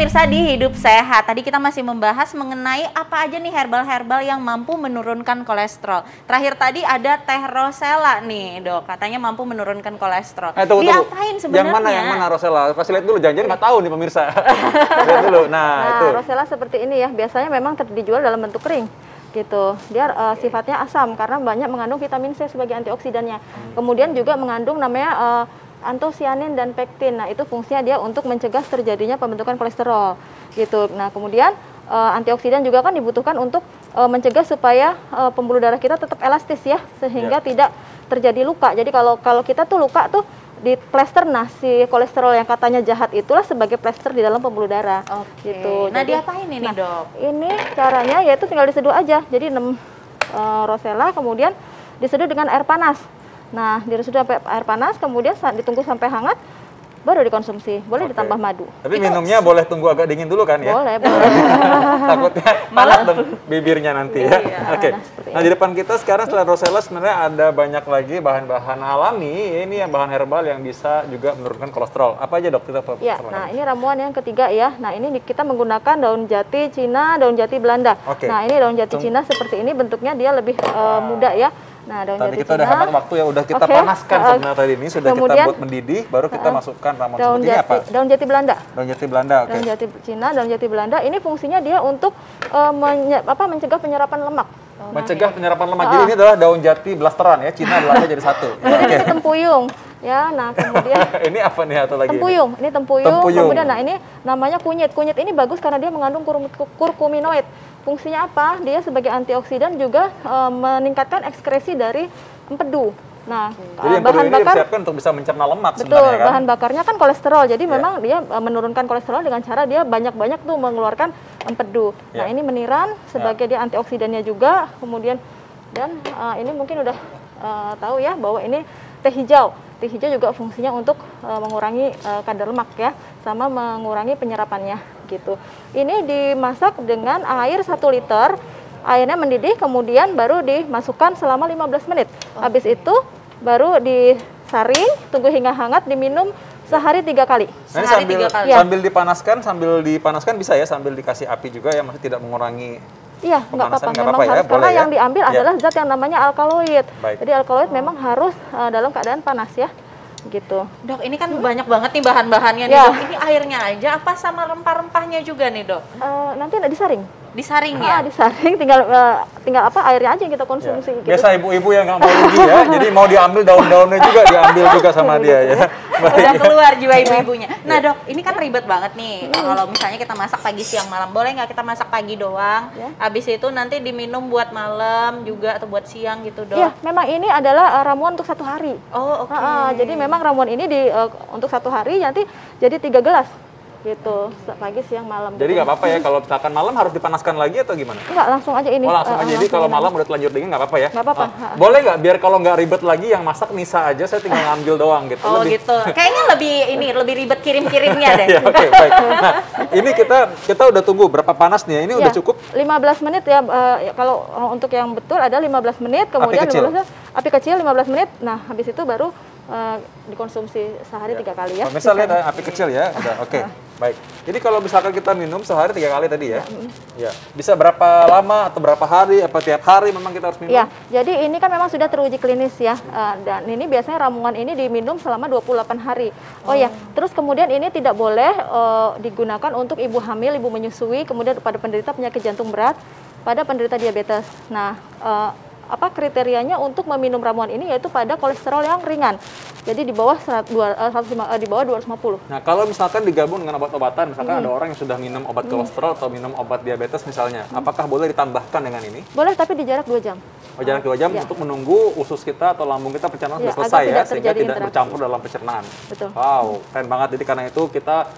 pemirsa di Hidup Sehat. Tadi kita masih membahas mengenai apa aja nih herbal-herbal yang mampu menurunkan kolesterol. Terakhir tadi ada teh rosella nih, Dok. Katanya mampu menurunkan kolesterol. Tunggu. Diapain sebenarnya? Yang mana rosella? Kasih lihat dulu, jangan-jangan nggak tahu nih pemirsa. Lihat dulu. Nah, itu. Rosella seperti ini ya. Biasanya memang dijual dalam bentuk kering. Gitu. Dia sifatnya asam karena banyak mengandung vitamin C sebagai antioksidannya. Kemudian juga mengandung namanya antosianin dan pektin. Nah, itu fungsinya dia untuk mencegah terjadinya pembentukan kolesterol. Gitu. Nah, kemudian antioksidan juga kan dibutuhkan untuk mencegah supaya pembuluh darah kita tetap elastis ya, sehingga tidak terjadi luka. Jadi kalau kita tuh luka tuh di plester, nah si kolesterol yang katanya jahat itulah sebagai plester di dalam pembuluh darah. Gitu. Nah, diapain ini, Dok? Ini caranya yaitu tinggal diseduh aja. Jadi 6 rosella kemudian diseduh dengan air panas. Nah, diseduh sampai air panas, kemudian ditunggu sampai hangat, baru dikonsumsi. Boleh ditambah madu. Tapi minumnya boleh tunggu agak dingin dulu kan ya? Boleh. Takutnya panas dong bibirnya nanti ya. Oke. Nah, di depan kita sekarang setelah rosella sebenarnya ada banyak lagi bahan-bahan alami. Ini yang bahan herbal yang bisa juga menurunkan kolesterol. Apa aja, Dok? Kita nah, ini ramuan yang ketiga ya. Nah, ini kita menggunakan daun jati Cina, daun jati Belanda. Nah, ini daun jati Cina seperti ini, bentuknya dia lebih muda ya. Nah, daun tadi jati kita Cina, udah hemat waktu ya, udah kita panaskan sebenarnya tadi ini, sudah kita buat mendidih, baru kita masukkan ramuan seperti ini apa? Daun jati Belanda. Daun jati Belanda, oke. Daun jati Cina, daun jati Belanda, ini fungsinya dia untuk mencegah penyerapan lemak. Mencegah penyerapan lemak. Jadi ini adalah daun jati blasteran ya, Cina Belanda jadi satu. Kemudian ini tempuyung. Ya, nah kemudian ini apa nih atau lagi? Tempuyung. Ini tempuyung. Kemudian nah ini namanya kunyit. Kunyit ini bagus karena dia mengandung kurkuminoid. Fungsinya apa? Dia sebagai antioksidan juga meningkatkan ekskresi dari empedu. Nah, bahan bakar disiapkan untuk bisa mencerna lemak betul, sebenarnya kan? Bahan bakarnya kan kolesterol. Jadi memang dia menurunkan kolesterol dengan cara dia banyak-banyak tuh mengeluarkan empedu. Nah, ini meniran sebagai dia antioksidannya juga. Kemudian dan ini mungkin udah tahu ya bahwa ini teh hijau. Teh hijau juga fungsinya untuk mengurangi kadar lemak ya, sama mengurangi penyerapannya gitu. Ini dimasak dengan air 1 liter, airnya mendidih, kemudian baru dimasukkan selama 15 menit. Habis itu baru disaring, tunggu hingga hangat, diminum sehari 3 kali. Sehari 3 kali. Sambil dipanaskan bisa ya, sambil dikasih api juga ya, maksudnya tidak mengurangi. Iya, nggak apa-apa, memang harus, karena yang diambil adalah zat yang namanya alkaloid. Jadi alkaloid memang harus dalam keadaan panas ya, gitu. Dok, ini kan banyak banget nih bahan-bahannya nih, Dok. Ini airnya aja apa sama rempah-rempahnya juga nih, Dok? Nanti disaring. Disaring ya? Disaring, tinggal apa airnya aja yang kita konsumsi. Gitu. Biasa ibu-ibu yang nggak mau rugi ya, jadi mau diambil daun-daunnya juga, diambil juga sama dia ya. Udah keluar jiwa ibu-ibunya. Nah, Dok, ini kan ribet banget nih. Kalau misalnya kita masak pagi, siang, malam, boleh nggak kita masak pagi doang? Habis itu nanti diminum buat malam juga atau buat siang gitu, Dok? Iya, memang ini adalah ramuan untuk 1 hari. Oh, oke. Jadi memang ramuan ini untuk 1 hari nanti jadi 3 gelas. Gitu, pagi, siang, malam. Jadi nggak apa-apa ya, kalau misalkan malam harus dipanaskan lagi atau gimana? Enggak, langsung aja ini. Oh, langsung aja. Jadi kalau malam udah telanjur dingin nggak apa-apa ya? Nggak apa-apa. Boleh nggak, biar kalau nggak ribet lagi yang masak Nisa aja, saya tinggal ngambil doang gitu. Oh gitu. Kayaknya lebih ribet kirim-kirimnya deh. Ya, oke, baik. Nah, ini kita udah tunggu berapa panas nih ya? Ini udah cukup? 15 menit ya, kalau untuk yang betul ada 15 menit, kemudian api kecil 15 menit. Nah, habis itu baru dikonsumsi sehari 3 kali ya. Misalnya ada api kecil ya, udah oke. Baik. Jadi kalau misalkan kita minum sehari 3 kali tadi ya, ya bisa berapa lama atau berapa hari? Apa tiap hari memang kita harus minum? Ya, jadi ini kan memang sudah teruji klinis ya, dan ini biasanya ramuan ini diminum selama 28 hari. Oh ya, terus kemudian ini tidak boleh digunakan untuk ibu hamil, ibu menyusui, kemudian pada penderita penyakit jantung berat, pada penderita diabetes. Nah, apa kriterianya untuk meminum ramuan ini yaitu pada kolesterol yang ringan. Jadi di bawah 250. Nah, kalau misalkan digabung dengan obat-obatan, misalkan ada orang yang sudah minum obat kolesterol atau minum obat diabetes misalnya, apakah boleh ditambahkan dengan ini? Boleh, tapi di jarak 2 jam. Oh, jarak 2 jam untuk menunggu usus kita atau lambung kita pencernaan sudah selesai ya, sehingga tidak bercampur dalam pencernaan. Betul. Wow, keren banget. Jadi karena itu kita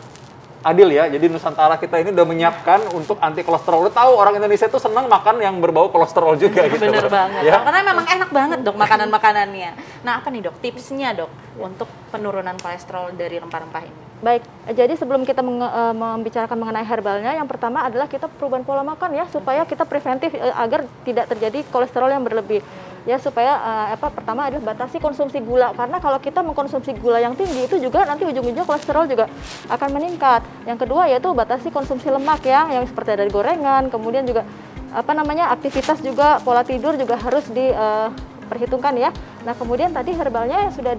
adil ya, jadi Nusantara kita ini udah menyiapkan untuk anti kolesterol. Udah tahu orang Indonesia tuh senang makan yang berbau kolesterol juga gitu. Bener banget, ya? Karena memang enak banget, Dok, makanan-makanannya. Nah, apa nih, Dok, tipsnya, Dok, untuk penurunan kolesterol dari rempah-rempah ini? Baik, jadi sebelum kita membicarakan mengenai herbalnya, yang pertama adalah kita perubahan pola makan ya, supaya kita preventif agar tidak terjadi kolesterol yang berlebih. ya supaya pertama adalah batasi konsumsi gula, karena kalau kita mengkonsumsi gula yang tinggi itu juga nanti ujung-ujungnya kolesterol juga akan meningkat. Yang kedua yaitu batasi konsumsi lemak yang seperti dari gorengan, kemudian juga aktivitas juga, pola tidur juga harus diperhitungkan ya. Nah kemudian tadi herbalnya yang sudah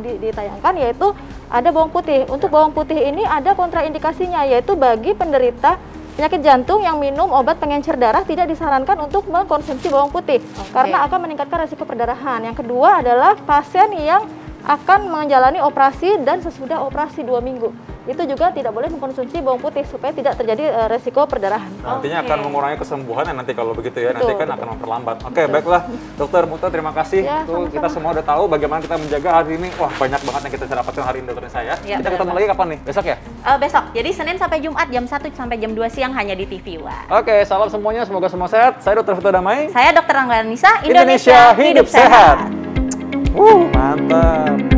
ditayangkan yaitu ada bawang putih. Untuk bawang putih ini ada kontraindikasinya, yaitu bagi penderita penyakit jantung yang minum obat pengencer darah tidak disarankan untuk mengkonsumsi bawang putih karena akan meningkatkan resiko perdarahan. Yang kedua adalah pasien yang akan menjalani operasi dan sesudah operasi 2 minggu. Itu juga tidak boleh mengkonsumsi bawang putih supaya tidak terjadi resiko perdarahan. Nantinya akan mengurangi kesembuhan nanti kalau begitu ya, nanti kan akan memperlambat. Oke, baiklah Dokter Muta, terima kasih. Ya, kita semua udah tahu bagaimana kita menjaga hari ini. Wah, banyak banget yang kita dapatkan hari ini dokter saya. Ya, kita ketemu lagi kapan nih? Besok ya? Besok. Jadi Senin sampai Jumat jam 1 sampai jam 2 siang hanya di TV One. Oke, salam semuanya, semoga semua sehat. Saya Dr. Vito Damai. Saya Dr. Angga Nisa, Indonesia hidup sehat. Mantap.